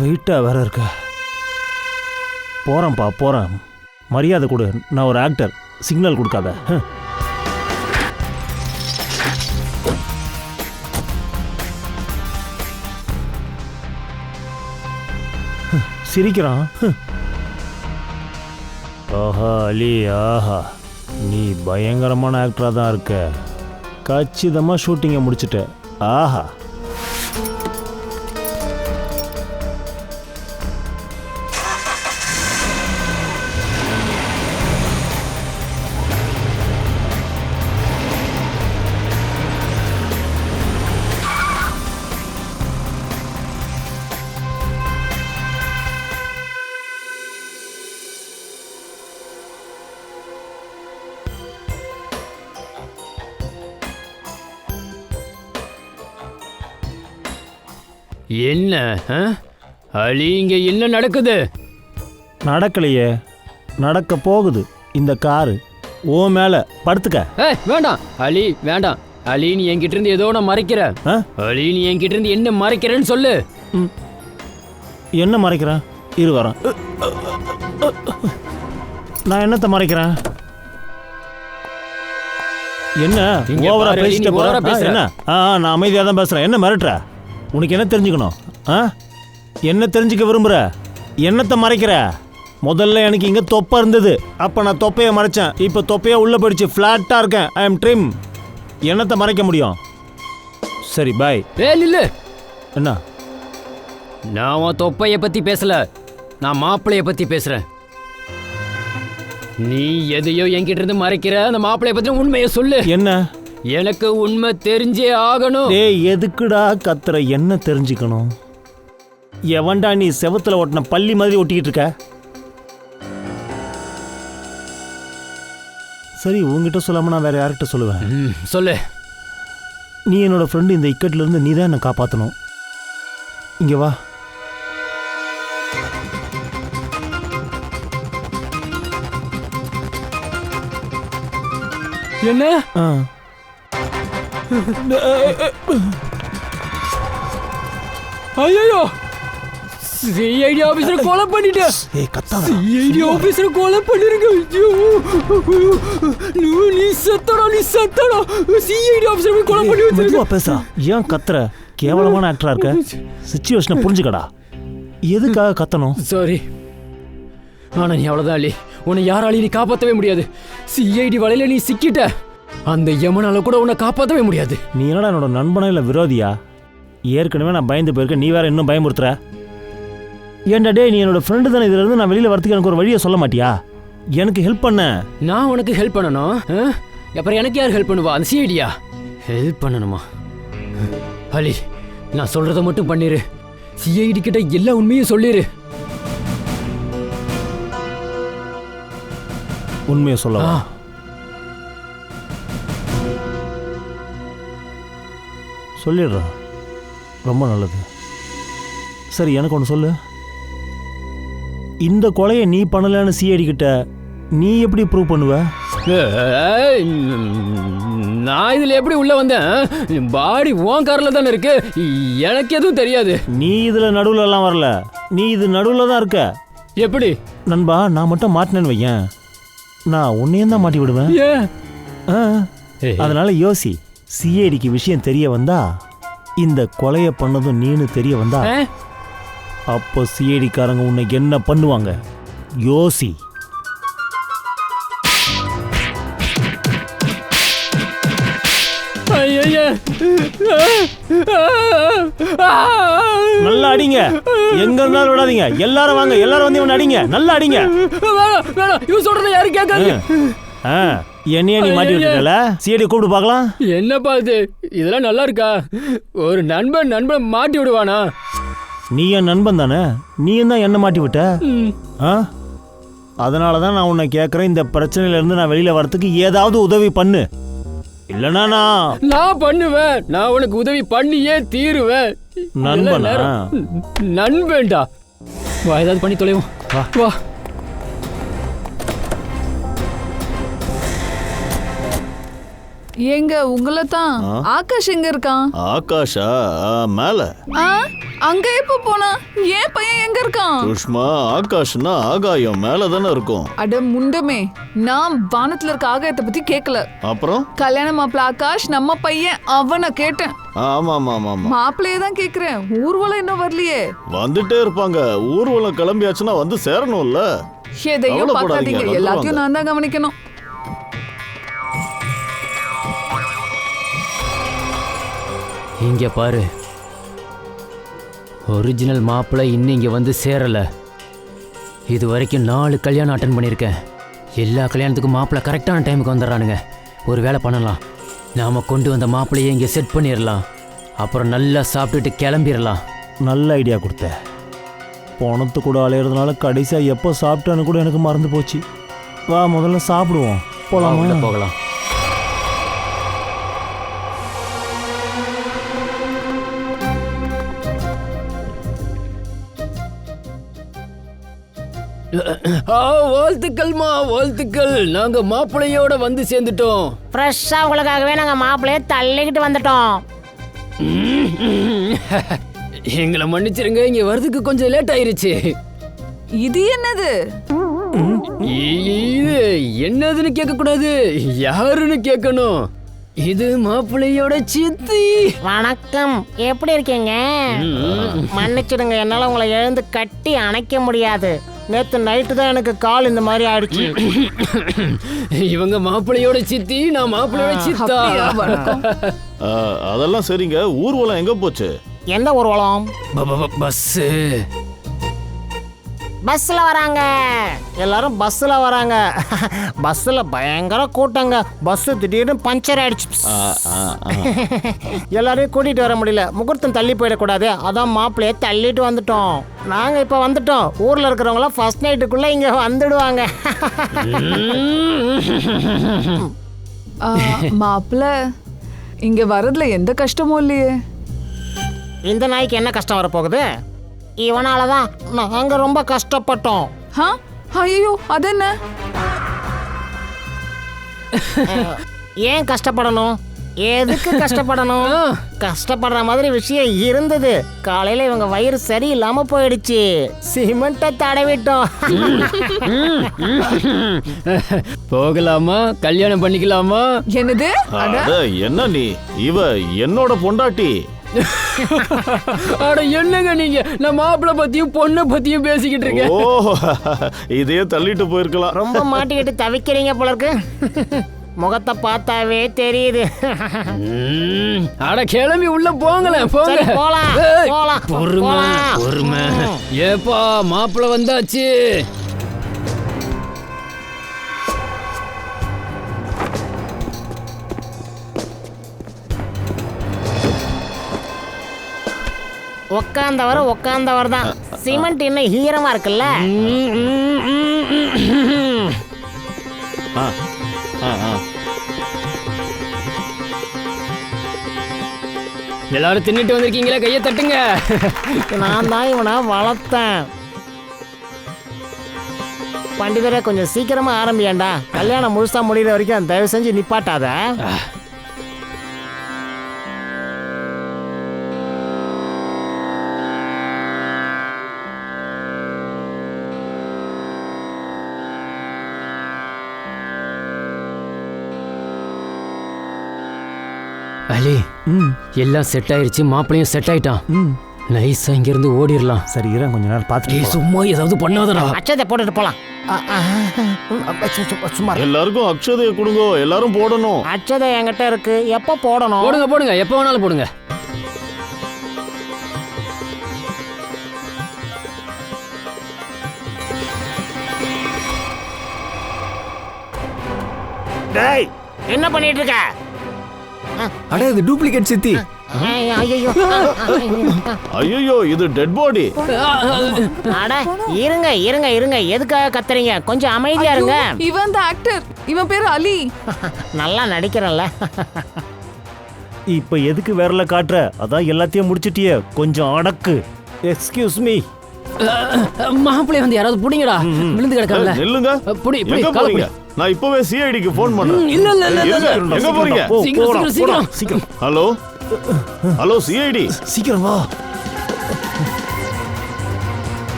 வெயிட்டா வேற இருக்க. போகிறேன். மரியாதை கொடு. நான் ஒரு ஆக்டர். சிக்னல் கொடுக்காத. சிரிக்கிறான். ஆஹா அலி, ஆஹா, நீ பயங்கரமான ஆக்டராக தான் இருக்க. கச்சிதமாக ஷூட்டிங்கை முடிச்சுட்ட. ஆஹா. என்ன அலி, இங்க என்ன நடக்குது? நடக்கலையே, நடக்க போகுது. இந்த காரு ஓ மேல படுத்துக்க. வேண்டாம் அலி, வேண்டாம் அலி. நீ என்கிட்ட இருந்து ஏதோ நான் மறைக்கிற. அலி, நீ என்கிட்ட இருந்து என்ன மறைக்கிறேன்னு சொல்லு. என்ன மறைக்கிறேன்? இரு வரேன். நான் என்னத்தை மறைக்கிறேன்? என்ன ஓவரா பேசிட்டு போற? என்ன? நான் அமைதியாக தான் பேசுறேன். என்ன மிரட்டுற? உனக்கு என்ன தெரிஞ்சுக்கணும்? என்ன தெரிஞ்சுக்க விரும்புற? என்னத்தை மறைக்கிற? முதல்ல எனக்கு இங்கே தொப்பை இருந்தது, அப்போ நான் தொப்பையை மறைச்சேன். இப்போ தொப்பையை உள்ளே போயிடுச்சு, ஃப்ளாட்டாக இருக்கேன். I am trim. என்னத்தை மறைக்க முடியும்? சரி பாய். இல்லை, என்ன? நான் உன் தொப்பையை பற்றி பேசல, நான் மாப்பிள்ளைய பற்றி பேசுகிறேன். நீ எதையோ என்கிட்ட இருந்து மறைக்கிற. அந்த மாப்பிள்ளைய பற்றி உண்மையை சொல்லு. என்ன? எனக்கு உண்மை தெரிஞ்சே ஆகணும். டேய், எதுக்குடா கத்துற? என்ன தெரிஞ்சுக்கணும்? எவன்டா நீ செவத்துல ஒட்டின பள்ளி மாதிரி ஒட்டிக்கிட்டு இருக்க? சரி, உங்ககிட்ட சொல்லாம நான் வேற யார்கிட்ட சொல்லுவேன்? சொல்லு. நீ என்னோட ஃப்ரெண்டு. இந்த இக்கட்ல இருந்து நீ தான் என்னை காப்பாற்றணும். இங்க வா. என்ன? ஐயோ, சிஐடி ஆபீசரை கொலை பண்ணிட்டேன். சிஐடி ஆபீசரை கொலை பண்ணிருங்க. நீ செத்தடா. சிஐடி ஆபீசரை கொலை பண்ணி வச்சிருக்க. பேசா. ஏன் கத்துற? கேவலமான ஆக்டரா இருக்க. சிச்சுவேஷனை புரிஞ்சுக்கடா. எதுக்காக கத்தணும்? சாரி, ஆனா நீ அவ்வளவுதான் அலி. உன்னை யாராலையும் நீ காப்பாற்றவே முடியாது. சிஐடி வலையில நீ சிக்கிட்ட. அந்த யமனால கூட உன்னை காப்பாற்றவே முடியாது. நீ என்னடா என்னோட நண்பனா இல்லை விரோதியா? ஏற்கனவே நான் பயந்து போயிருக்கேன், நீ வேற இன்னும் பயமுறுத்துற. ஏன்டா டே, நீ என்னோட ஃப்ரெண்டு தானே, இதுல இருந்து நான் வெளியில வரதுக்கு எனக்கு ஒரு வழியை சொல்ல மாட்டியா? எனக்கு ஹெல்ப் பண்ண. நான் உனக்கு ஹெல்ப் பண்ணணும். அப்புறம் எனக்கு யார் ஹெல்ப் பண்ணுவா? அந்த சிஐடியா ஹெல்ப் பண்ணணுமா? அலி, நான் சொல்றத மட்டும் பண்ணிரு. சிஐடி கிட்ட எல்லா உண்மையும் சொல்லிரு. உண்மையை சொல்லவா? சொல்லிடுறா, ரொம்ப நல்லது. சரி, எனக்கு ஒன்று சொல்லு. இந்த கொலையை நீ பண்ணலன்னு சிஐடி கிட்ட நீ எப்படி ப்ரூவ் பண்ணுவ? நான் இதுல எப்படி உள்ள வந்தேன்? பாடி உன் கார்ல தானே இருக்கு, எனக்கு எதுவும் தெரியாது. நீ இதுல நடுவுல எல்லாம் வரல, நீ இது நடுவுல தான் இருக்க. எப்படி நண்பா, நான் மட்டும் மாட்டினேன்னு வையேன், நான் உன்னையும் தான் மாட்டி விடுவேன். அதனால யோசி. சிஐடிக்கு விஷயம் தெரிய வந்தா, இந்த கொலையை பண்ணதும் நீனு தெரிய வந்தா, அப்போ சிஐடிக்காரங்க உன்னை என்ன பண்ணுவாங்க? யோசி. நல்லா அடிங்க, எங்க இருந்தாலும் விடாதீங்க. எல்லாரும் வாங்க, எல்லாரும் வந்து இவனை அடிங்க, நல்லா அடிங்க. இவன் சொல்றத யாரும் கேட்காது. என்னைய நீ மாட்டி விட்டுல, சிஐடி கூப்பிட்டு பார்க்கலாம். என்னப்பா இது, இதெல்லாம் நல்லா இருக்கா? ஒரு நண்பன் மாட்டி விடுவானா? நீ என் நண்பன் தானே, நீயும் தான் என்ன மாட்டி விட்ட. அதனால தான் நான் உன்னை கேட்குறேன், இந்த பிரச்சனையில இருந்து நான் வெளியில வரதுக்கு ஏதாவது உதவி பண்ணு. இல்லனா நான் பண்ணுவேன். நான் உனக்கு உதவி பண்ணியே தீருவேன். நண்பனா? நண்பன்டா. வா, ஏதாவது பண்ணி தொலைவோம். வா. ஏங்க உங்களை தான். ஆகாஷ் எங்க இருக்கான்? ஆகாஷா மேல. அங்க எப்ப போனா? ஏன் பையன் எங்க இருக்கான்? சுஷ்மா, ஆகாஷ்னா ஆகாயம் மேல தானே இருக்கும். அட முண்டமே, நான் வானத்துல இருக்க ஆகாயத்தை பத்தி கேட்கல. அப்புறம் கல்யாண மாப்பிள்ள ஆகாஷ் நம்ம பையன், அவனை கேட்டேன். ஆமா ஆமா ஆமா ஆமா, மாப்பிள்ளையே தான் கேக்குறேன். ஊர்வலம் இன்னும் வரலையே. வந்துட்டே இருப்பாங்க. ஊர்வலம் கிளம்பியாச்சுன்னா வந்து சேரணும்ல. எதையும் பார்க்காதீங்க, எல்லாத்தையும் நான் தான் கவனிக்கணும். இங்க பாரு, ஒரிஜினல் மாப்பிள்ளை இன்னும் இங்க வந்து சேரல. இது வரைக்கும் 4 கல்யாணம் அட்டன் பண்ணியிருக்கேன். எல்லா கல்யாணத்துக்கும் மாப்பிள்ளை கரெக்டான டைமுக்கு வந்துடுறானுங்க. ஒரு வேலை பண்ணலாம், நாம கொண்டு வந்த மாப்பிள்ளையை இங்கே செட் பண்ணிடலாம். அப்புறம் நல்லா சாப்பிட்டுட்டு கிளம்பிடலாம். நல்ல ஐடியா கொடுத்த. பணத்து கூட அலையிறதுனால கடைசியாக எப்போ சாப்பிட்டான்னு கூட எனக்கு மறந்து போச்சு. வா, முதல்ல சாப்பிடுவோம். போகலாம் போகலாம். வாழ்த்துக்கள்மா, வாழ்த்துக்கள். நாங்க மாப்பிள்ளையோட வந்து சேர்ந்துட்டோம். ஃப்ரெஷ்ஷா உங்களுக்காகவே நாங்க மாப்பிள்ளைய தள்ளிக்கிட்டு வந்துட்டோம். எங்களை மன்னிச்சிருங்க, இங்க வரதுக்கு கொஞ்சம் லேட் ஆயிருச்சு. இது என்னது? இது என்னதுன்னு கேட்க கூடாது, யாருன்னு கேட்கணும். இது மாப்பிள்ளையோட சித்தி. வணக்கம், எப்படி இருக்கீங்க? மன்னிச்சிடுங்க, என்னால உங்களை எழுந்து கட்டி அணைக்க முடியாது. நேத்து நைட்டு தான் எனக்கு கால் இந்த மாதிரி ஆயிடுச்சு. இவங்க மாப்பிள்ளையோட சித்தி, நான் மாப்பிள்ளையோட சித்தா. அதெல்லாம் சரிங்க. ஊர்வலம் எங்க போச்சு? எந்த ஊர்வலம்? பஸ்ஸு. பஸ்ல வராங்க, எல்லாரும் பஸ்ல வராங்க. பஸ்ல பயங்கர கூட்டங்க. பஸ் திடீர்னு பஞ்சர் ஆயிடுச்சு. எல்லாரையும் கூட்டிட்டு வர முடியல, முகூர்த்தம் தள்ளி போயிடக்கூடாது, அதான் மாப்பிள்ளைய தள்ளிட்டு வந்துட்டோம். நாங்க இப்ப வந்துட்டோம். ஊர்ல இருக்கிறவங்களாம் ஃபர்ஸ்ட் நைட்டுக்குள்ள இங்க வந்துடுவாங்க. மாப்பிள்ள, இங்க வரதுல எந்த கஷ்டமும் இல்லையே. இந்த நாய்க்கு என்ன கஷ்டம் வரப்போகுது? இவனாலதான் நாங்க ரொம்ப கஷ்டப்பட்டோம். ஐயோ, அது என்ன? ஏன் கஷ்டப்படணும்? எதுக்கு கஷ்டப்படணும்? கஷ்டப்படுற மாதிரி விஷயம் இருந்தது. காலையில இவங்க வயிறு சரியில்லாம போயிடுச்சு, சிமெண்ட்டை தடவிட்டோம். போகலாமா? கல்யாணம் பண்ணிக்கலாமா? என்னது? என்ன நீ? இவ என்னோட பொண்டாட்டி. அட என்னங்க நீங்க, நான் மாப்பிள்ளை பத்தியும் பொண்ணை பத்தியும் பேசிக்கிட்டு இருக்கேன். ஓ, இதையே தள்ளிட்டு போயிருக்கலாம். ரொம்ப மாட்டிக்கிட்டு தவிக்கிறீங்க போல இருக்கு. முகத்தை பார்த்தாவே தெரியுது. அட கிளம்பி உள்ள போங்களேன் போங்க. சரி, போலாம் ஏய், போலாம் பொறுமை போலாம். பொறுமை. ஏப்பா மாப்பிள்ள வந்தாச்சு. உட்காந்தவர் தான். சிமெண்ட் இன்னும் ஈரமா இருக்குல்ல. ஆ ஆ ஆ எல்லாரும் தின்னுட்டு வந்திருக்கீங்களா? கையை தட்டுங்க. நான் தான் இவனை வளர்த்தேன். பண்டிதரே, கொஞ்சம் சீக்கிரமா ஆரம்பியாண்டா. கல்யாணம் முழுசா முடிகிற வரைக்கும் தயவு செஞ்சு நிப்பாட்டாத. அலி, எல்லாம் செட் ஆயிருச்சு. மாப்பிளையும் செட் ஆயிட்டான். நைஸா இங்க இருந்து ஓடிரலாம். சரி இran கொஞ்ச நேரம் பார்த்துட்டு சும்மா ஏதாவது பண்ணாதடா. அச்சதை போட்டுட்டு போலாம். சும்மா இரு. எல்லாருக்கும் அக்ஷதையை கொடுங்க, எல்லாரும் போடணும். அச்சதை என்கிட்ட இருக்கு. எப்போ போடணும்? போடுங்க போடுங்க, எப்ப வேணாலும் போடுங்க. டேய் என்ன பண்ணிட்டு இருக்க? அட இது டூப்ளிகேட் சித்தி. ஐயோ, ஐயோ, இது டெட் பாடி. அட இருங்க இருங்க இருங்க, எதுக்காக கத்துறீங்க? கொஞ்சம் அமைதியா இருங்க. இவன் தான் ஆக்டர். இவன் பேரு அலி. நல்லா நடிக்கிறேன்ல. இப்போ எதுக்கு விரல காட்டுற? அதான் எல்லாத்தையும் முடிச்சிட்டியே, கொஞ்சம் அடக்கு. Excuse me. மாப்பிள்ளை வந்து யாராவது புடிங்கடா. விழுந்து கிடக்கல. நில்லுங்க. புடி புடி, எங்க கால போறீங்க? நான் இப்பவே சிஐடிக்கு ஃபோன் பண்றேன். இல்ல இல்ல இல்ல இல்ல. இருங்க, எங்க போறீங்க? போ, சீக்கிரம், போடா, சீக்கிரம், போடா, சீக்கிரம். Hello hello CID. சீக்கிரம் வா.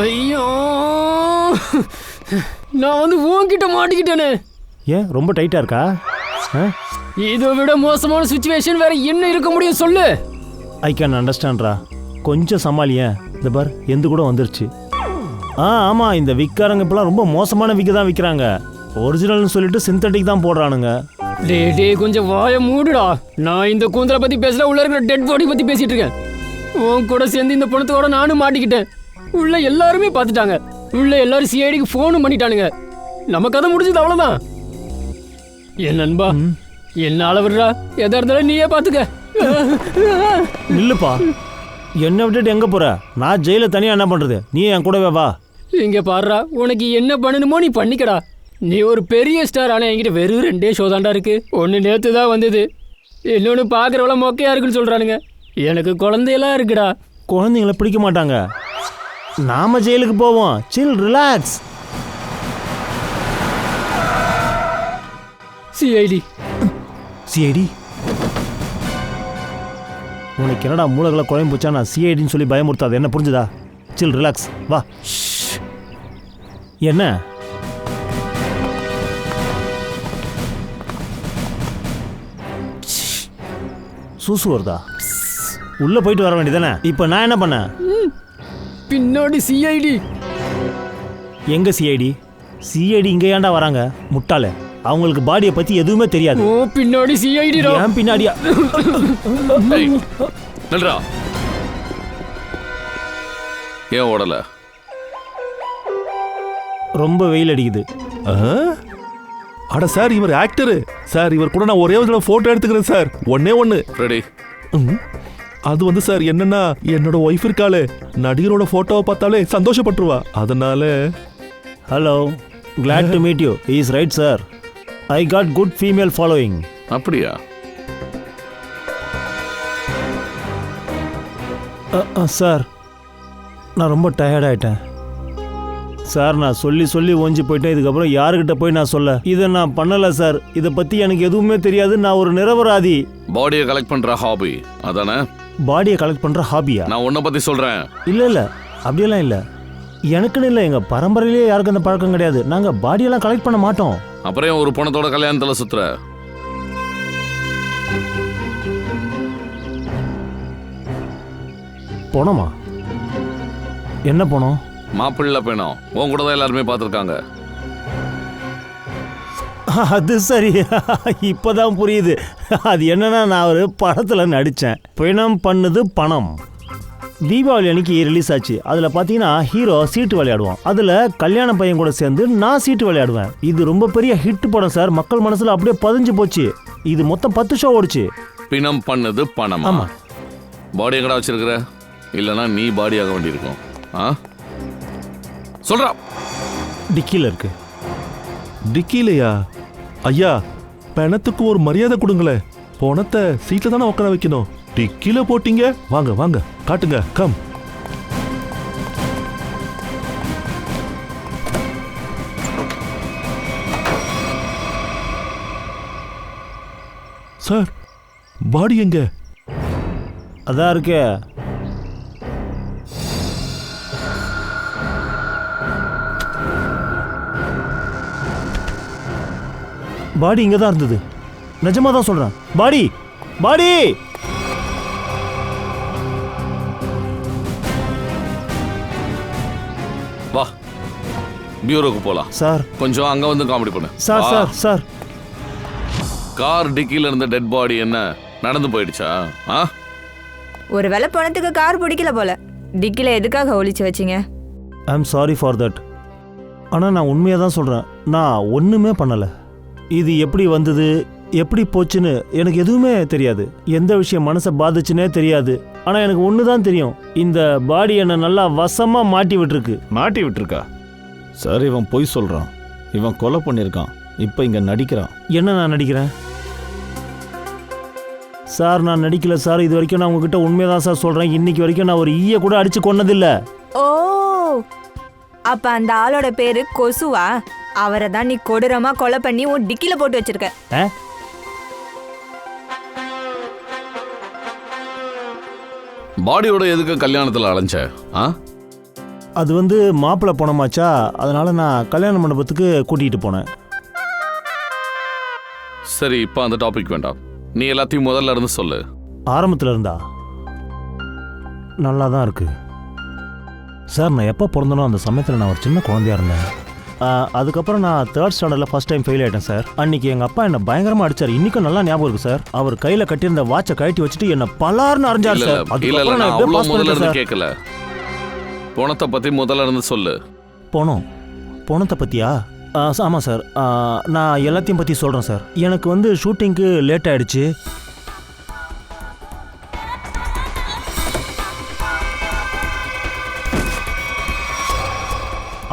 ஐயோ, நான் வந்து உன்கிட்ட மாட்டிக்கிட்டேனே. ஏன் ரொம்ப டைட்டா இருக்கா? இதை விட மோசமான சுச்சுவேஷன் வேற என்ன இருக்க முடியும் சொல்லு. ஐ கேன் அண்டர்ஸ்டாண்ட்ரா. கொஞ்சம் சமாளியேன். இந்த பார் எந்த கூட வந்துருச்சு. ஆமா, இந்த விற்காரங்க இப்பெல்லாம் ரொம்ப மோசமான விக்க தான் விற்கிறாங்க. ஒரிஜினல்னு சொல்லிட்டு சிந்தட்டிக் தான் போடுறானுங்க. டே கொஞ்சம் வாய மூடுடா. நான் இந்த கூந்தலை பத்தி பேசல, உள்ள இருக்கிற டெட் பாடி பத்தி பேசிட்டு இருக்கேன். உன் கூட சேர்ந்து இந்த பணத்தோட நானும் மாட்டிக்கிட்டேன். உள்ள எல்லாருமே பார்த்துட்டாங்க. உள்ள எல்லாரும் சிஐடிக்கு ஃபோனும் பண்ணிட்டானுங்க. நம்ம கதை முடிஞ்சது அவ்வளவுதான். என் நண்பா, என்ன அளவுடா. எதா இருந்தாலும் நீயே பாத்துக்க. இல்லப்பா, என்னை விட்டுட்டு எங்க போற? நான் ஜெயில தனியா என்ன பண்றது? நீ என் கூடவே வா. இங்க பாருடா, உனக்கு என்ன பண்ணணுமோ நீ பண்ணிக்கடா. நீ ஒரு பெரிய ஸ்டார். ஆனா என்கிட்ட வெறும் 2 ஷோ தாண்டா இருக்கு. ஒன்னு நேத்து தான் வந்தது, இன்னொன்னு பாக்குறவள மொக்கையா இருக்குன்னு சொல்றானுங்க. எனக்கு குழந்தையெல்லாம் இருக்குடா. குழந்தைங்களை பிடிக்க மாட்டாங்க. நாம ஜெயிலுக்கு போவோம். சில், ரிலாக்ஸ். சிஐடி சிஐடி உனக்கு என்னடா மூலகளை குழம்பு போச்சா? நான் சிஐடின்னு சொல்லி பயமுறுத்தாது. என்ன புரிஞ்சுதா? சில், ரிலாக்ஸ், வா. என்ன சூசு வருதா? உள்ள போயிட்டு வர வேண்டியதானே? இப்ப நான் என்ன பண்ண? பின்னாடி சிஐடி. எங்க சிஐடி? சிஐடி இங்க ஏன்டா வராங்க? முட்டாளே, அவங்களுக்கு பாடியை பத்தி எதுவுமே தெரியாது. ஓ, பின்னாடி சிஐடி. ஏன் பின்னாடியா? நில்றா. ஏன் ஓடல? ரொம்ப வெயில் அடிக்குது. அட சார், இவர் ஆக்டரு சார். இவர் கூட நான் ஒரே ஒரு போட்டோ எடுத்துக்கிறேன் சார். ஒண்ணு ரெடி. அது வந்து சார் என்னன்னா, என்னோட ஒய்ஃப் இருக்காளே, நடிகரோட போட்டோவை பார்த்தாலே சந்தோஷப்பட்டுருவா. அதனால. Hello, glad to meet you. He is right, sir. I got good female following. அப்படியா? சார், நான் ரொம்ப டயர்ட் ஆயிட்டேன் சார். நான் சொல்லி சொல்லி ஓஞ்சி போயிட்டேன். இதுக்கப்புறம் யாருக்கிட்ட போய் நான் சொல்ல? இதை நான் பண்ணல சார். இதை பத்தி எனக்கு எதுவுமே தெரியாது. நான் ஒரு நிரபராதி. பாடியை கலெக்ட் பண்ற ஹாபி அதானே? பாடியை கலெக்ட் பண்ற ஹாபியா? நான் உன்னை பத்தி சொல்றேன். இல்ல அப்படியெல்லாம் இல்ல. எனக்குன்னு இல்லை, எங்க பரம்பரையிலேயே யாருக்கும் அந்த பழக்கம் கிடையாது. நாங்க பாடியெல்லாம் கலெக்ட் பண்ண மாட்டோம். அப்புறம் ஒரு பணத்தோட கல்யாணத்துல சுத்துற? பணமா? என்ன பணம்? மாப்பிள்ளை பையனும் உன் கூட தான் எல்லாருமே பார்த்துருக்காங்க. அது சரி, இப்போதான் புரியுது. அது என்னன்னா, நான் ஒரு படத்தில் நடித்தேன். பிணம் பண்ணுது பணம். தீபாவளி அன்னைக்கு ரிலீஸ் ஆச்சு. அதில் பார்த்தீங்கன்னா ஹீரோ சீட்டு விளையாடுவான். அதில் கல்யாண பையன் கூட சேர்ந்து நான் சீட்டு விளையாடுவேன். இது ரொம்ப பெரிய ஹிட் படம் சார். மக்கள் மனசில் அப்படியே பதிஞ்சு போச்சு. இது மொத்தம் 10 ஷோ ஓடிச்சு. பிணம் பண்ணது பணம். ஆமாம். பாடி எங்கடா வச்சிருக்கிற? இல்லைன்னா நீ பாடி ஆக வேண்டியிருக்கும். சொல்றா. டிக்கியில் இருக்கு. டிக்கிலையா? ஐயா, பணத்துக்கு ஒரு மரியாதை கொடுங்களேன். பணத்தை சீட்ல தானே உட்கார வைக்கணும். டிக்கில போட்டீங்க. வாங்க வாங்க காட்டுங்க. கம். சார், பாடி எங்க? அதான் இருக்கே. பாடி இங்கே தான் இருந்தது. நிஜமா தான் சொல்கிறேன். பாடி பாடி வா, பியூரோக்கு போலாம். சார் கொஞ்சம் அங்க வந்து காமெடி பண்ணு. சார் வா. சார் சார் கார் டிக்கில இருந்த டெட் பாடி என்ன நடந்து போயிடுச்சா? ஒருவேளை பணத்துக்கு கார் பிடிக்கல போல. டிக்கில எதுக்காக ஒளிச்சு வச்சீங்க? I am sorry for that. ஆனால் நான் உண்மையாக தான் சொல்கிறேன். நான் ஒன்றுமே பண்ணலை. இது எப்படி வந்தது, எப்படி போச்சுன்னு எனக்கு எதுவுமே தெரியாது. எந்த விஷயம் மனசை பாதிச்சுன்னே தெரியாது. ஆனால் எனக்கு ஒன்று தான் தெரியும். இந்த பாடி என்னை நல்லா வசமாக மாட்டி விட்டுருக்கு. மாட்டி விட்டுருக்கா? சார், இவன் பொய் சொல்கிறான். இவன் கொலை பண்ணியிருக்கான். இப்போ இங்கே நடிக்கிறான். என்ன நான் நடிக்கிறேன்? சார், நான் நடிக்கல சார். இது வரைக்கும் நான் உங்ககிட்ட உண்மையாக தான் சார் சொல்கிறேன். இன்னைக்கு வரைக்கும் நான் ஒரு ஈய கூட அடித்து கொன்னதில்லை. ஓ, அப்ப அந்த ஆளோட பேரு கொசுவா? அவரை தான் நீ கொடூரமா கொலை பண்ணி உன் டிக்கில போட்டு வச்சிருக்க. பாடியோட எதுக்கு கல்யாணத்தில் அலைஞ்ச? அது வந்து மாப்பிள்ளை பணமாச்சா, அதனால நான் கல்யாண மண்டபத்துக்கு கூட்டிகிட்டு போனேன். சரி, இப்போ அந்த டாபிக் வேண்டாம். நீ எல்லாத்தையும் முதல்ல இருந்து சொல்லு. ஆரம்பத்தில் இருந்தா நல்லா தான் இருக்கு சார். நான் எப்போ பிறந்தனோ அந்த சமயத்தில் நான் ஒரு சின்ன குழந்தையா இருந்தேன். அதுக்கப்புறம் நான் 3rd ஸ்டாண்டர்டில் ஃபர்ஸ்ட் டைம் ஃபெயில் ஆகிட்டேன் சார். அன்றைக்கி எங்கள் அப்பா என்னை பயங்கரமாக அடித்தார். இன்றைக்கும் நல்லா ஞாபகம் இருக்குது சார். அவர் கையில் கட்டியிருந்த வாட்சை கழட்டி வச்சுட்டு என்னை பலார்னு அரைஞ்சார் சார். அதுக்கப்புறம் நான் எப்படியோ பாஸ் பண்ணிட்டேன் சார். கேட்கல. பணத்தை பற்றி முதல்ல இருந்து சொல்லு. பணத்தை பற்றியா? ஆமாம் சார். நான் எல்லாத்தையும் பற்றி சொல்கிறேன் சார். எனக்கு வந்து ஷூட்டிங்க்கு லேட் ஆகிடுச்சு.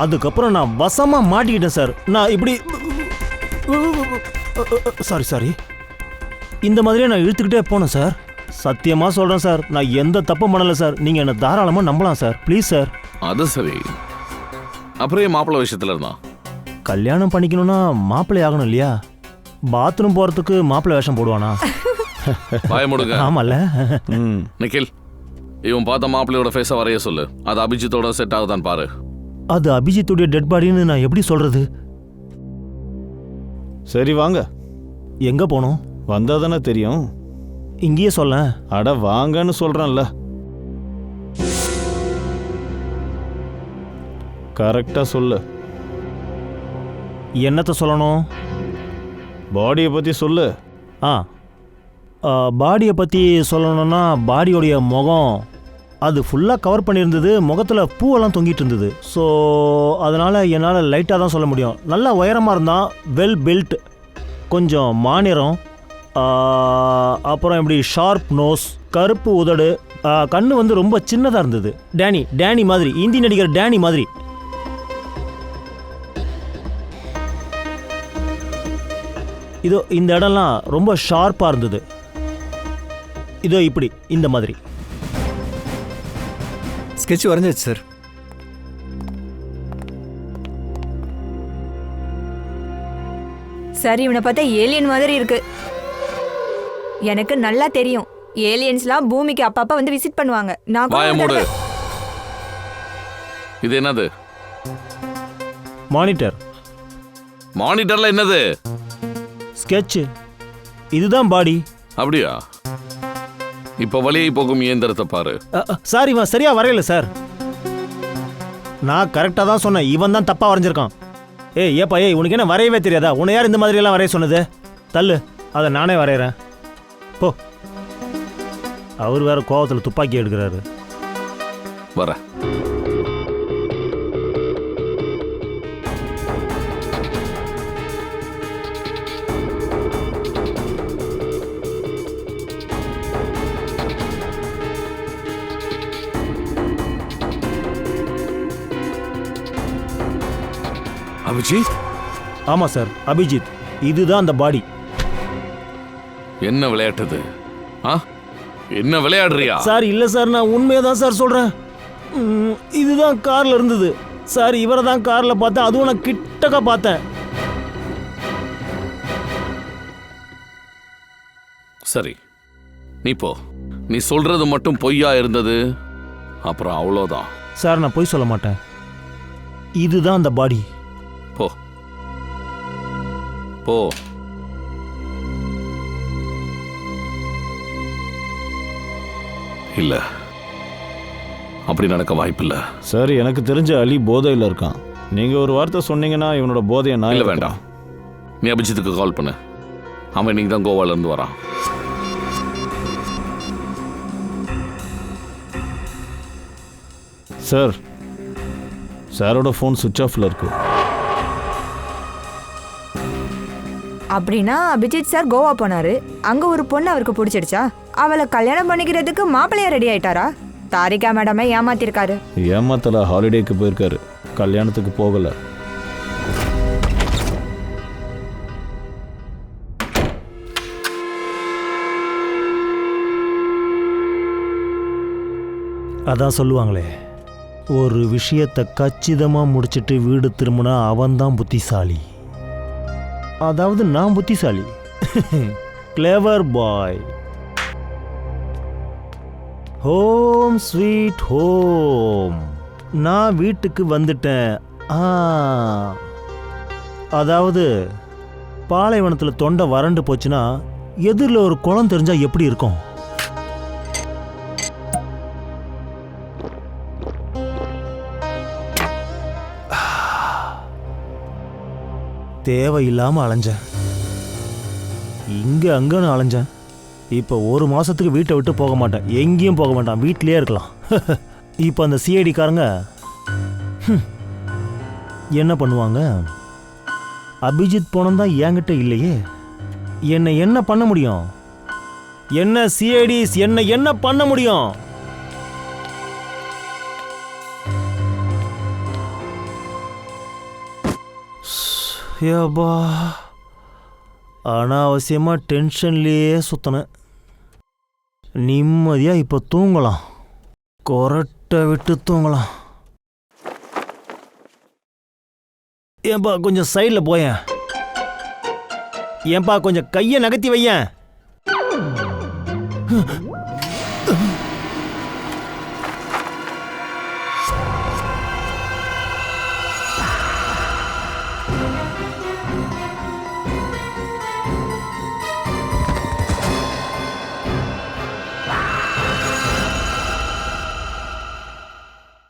அதுக்கப்புறம் நான் வசமாக மாட்டிக்கிட்டேன் சார். நான் இப்படி சாரி இந்த மாதிரியே நான் இழுத்துக்கிட்டே போனேன் சார். சத்தியமாக சொல்கிறேன் சார், நான் எந்த தப்பும் பண்ணலை சார். நீங்கள் என்னை தாராளமாக நம்பலாம் சார். Please sir. அது சரி, அப்புறம் மாப்பிள்ளை விஷயத்தில் இருந்தான். கல்யாணம் பண்ணிக்கணும்னா மாப்பிள்ளை ஆகணும் இல்லையா? பாத்ரூம் போகிறதுக்கு மாப்பிள்ளை வேஷம் போடுவானா? பாய முடுங்க. ஆமாம்ல. நிக்கில், இவன் பார்த்த மாப்பிள்ளையோட ஃபேஸை வரைய சொல்லு. அது அபிஜித்தோட செட் ஆகுதான் பாரு. அது அபிஜித்துடைய டெட் பாடின்னு நான் எப்படி சொல்றது? சரி வாங்க. எங்க போனோம்? வந்தா தானே தெரியும். இங்கேயே சொல்ல. அட வாங்கன்னு சொல்றேன்ல. கரெக்டா சொல்லு. என்னத்தை சொல்லணும்? பாடியை பத்தி சொல்லு. பாடியை பற்றி சொல்லணும்னா பாடியோடைய முகம் அது ஃபுல்லாக கவர் பண்ணியிருந்தது. முகத்தில் பூவெல்லாம் தொங்கிட்டு இருந்தது. ஸோ அதனால் என்னால் லைட்டாக தான் சொல்ல முடியும். நல்லா உயரமாக இருந்தான், வெல் பில்ட், கொஞ்சம் மாநிறம், அப்புறம் இப்படி ஷார்ப் நோஸ், கருப்பு உதடு, கண்ணு வந்து ரொம்ப சின்னதாக இருந்தது. டேனி மாதிரி, இந்தி நடிகர் டேனி மாதிரி. இதோ இந்த இடம்லாம் ரொம்ப ஷார்ப்பாக இருந்தது. இதோ இப்படி இந்த மாதிரி. ஸ்கெட்ச் வரைஞ்சாச்சு சார். சரி, இவனை பார்த்தா ஏலியன் மாதிரி இருக்கு. எனக்கு நல்லா தெரியும், ஏலியன்ஸ்லாம் பூமிக்கு அப்பப்ப வந்து விசிட் பண்ணுவாங்க. நான் வாய மூடு. இது என்னது? மானிட்டர். மானிட்டர்ல என்னது? ஸ்கெட்ச். இதுதான் பாடி. அப்படியா? இப்ப வழியை போகும் இயந்திரத்தை பாரு. சார், இவன் சரியா வரையல சார். நான் கரெக்டாக தான் சொன்னேன், இவன் தான் தப்பாக வரைஞ்சிருக்கான். ஏய் ஏப்பா ஏய், உனக்கு என்ன வரையவே தெரியாதா? உன்னை யார் இந்த மாதிரியெல்லாம் வரைய சொன்னது? தள்ளு, அதை நானே வரைகிறேன் போ. அவர் வேற கோவத்தில் துப்பாக்கி எடுக்கிறாரு. வர அபிஜித். ஆமாம் சார், அபிஜித். இதுதான் அந்த பாடி. என்ன விளையாட்டுது? ஆ, என்ன விளையாடுறியா? சார் இல்லை சார், நான் உண்மையை தான் சார் சொல்கிறேன். இதுதான் காரில் இருந்தது சார். இவரை தான் காரில் பார்த்தேன், அதுவும் நான் கிட்டக்க பார்த்தேன். சரி, நீ போ. நீ சொல்றது மட்டும் பொய்யா இருந்தது, அப்புறம் அவ்வளோதான். சார் நான் பொய் சொல்ல மாட்டேன், இதுதான் அந்த பாடி. போ போ. இல்ல, அப்படி நடக்க வாய்ப்பில்லை. சார் எனக்கு தெரிஞ்ச அலி போதையில் இருக்கான். நீங்க ஒரு வார்த்தை சொன்னீங்கன்னா இவனோட போதையை நான் இல்லை, வேண்டாம். நீ அபிஜித்துக்கு கால் பண்ணு. அவன் இன்னைக்கு தான் கோவால இருந்து வரான். சார், சாரோட ஃபோன் சுவிட்ச் ஆஃப்ல இருக்கு. அப்படின்னா அபிஜித் சார் கோவா போனாரு, அங்க ஒரு பொண்ணு அவருக்கு பிடிச்சிடுச்சா? அவளை கல்யாணம் பண்ணிக்கிறதுக்கு மாப்பிள்ளையா ரெடி ஆயிட்டாரா? தாரிகா மேடமே ஏமாத்திருக்காரு. ஏமாத்தல, ஹாலிடேக்கு போயிருக்காரு, கல்யாணத்துக்கு போகல. அதான் சொல்லுவாங்களே, ஒரு விஷயத்தை கச்சிதமாக முடிச்சிட்டு வீடு திரும்பினா அவன்தான் புத்திசாலி. அதாவது நான் புத்திசாலி. கிளவர் பாய். Home sweet home. நான் வீட்டுக்கு வந்துட்டேன். அதாவது பாலைவனத்தில் தொண்டை வறண்டு போச்சுன்னா எதிரில் ஒரு குளம் தெரிஞ்சா எப்படி இருக்கும்? தேவையில்லாமல் அலைஞ்சேன், இங்கே அங்கன்னு அலைஞ்சேன். இப்போ ஒரு மாதத்துக்கு வீட்டை விட்டு போக மாட்டேன், எங்கேயும் போக மாட்டான், வீட்டிலே இருக்கலாம். இப்போ அந்த சிஐடிக்காரங்க என்ன பண்ணுவாங்க? அபிஜித் போனம் தான் என்கிட்ட இல்லையே, என்னை என்ன பண்ண முடியும்? என்ன சிஐடிஸ் என்னை என்ன பண்ண முடியும்? ஏபா, அனாவசியமாக டென்ஷன்லேயே சுற்றினேன். நிம்மதியாக இப்போ தூங்கலாம், கொரட்டை விட்டு தூங்கலாம். ஏன்பா கொஞ்சம் சைடில் போயேன். ஏன்பா கொஞ்சம் கையை நகர்த்தி வையேன்.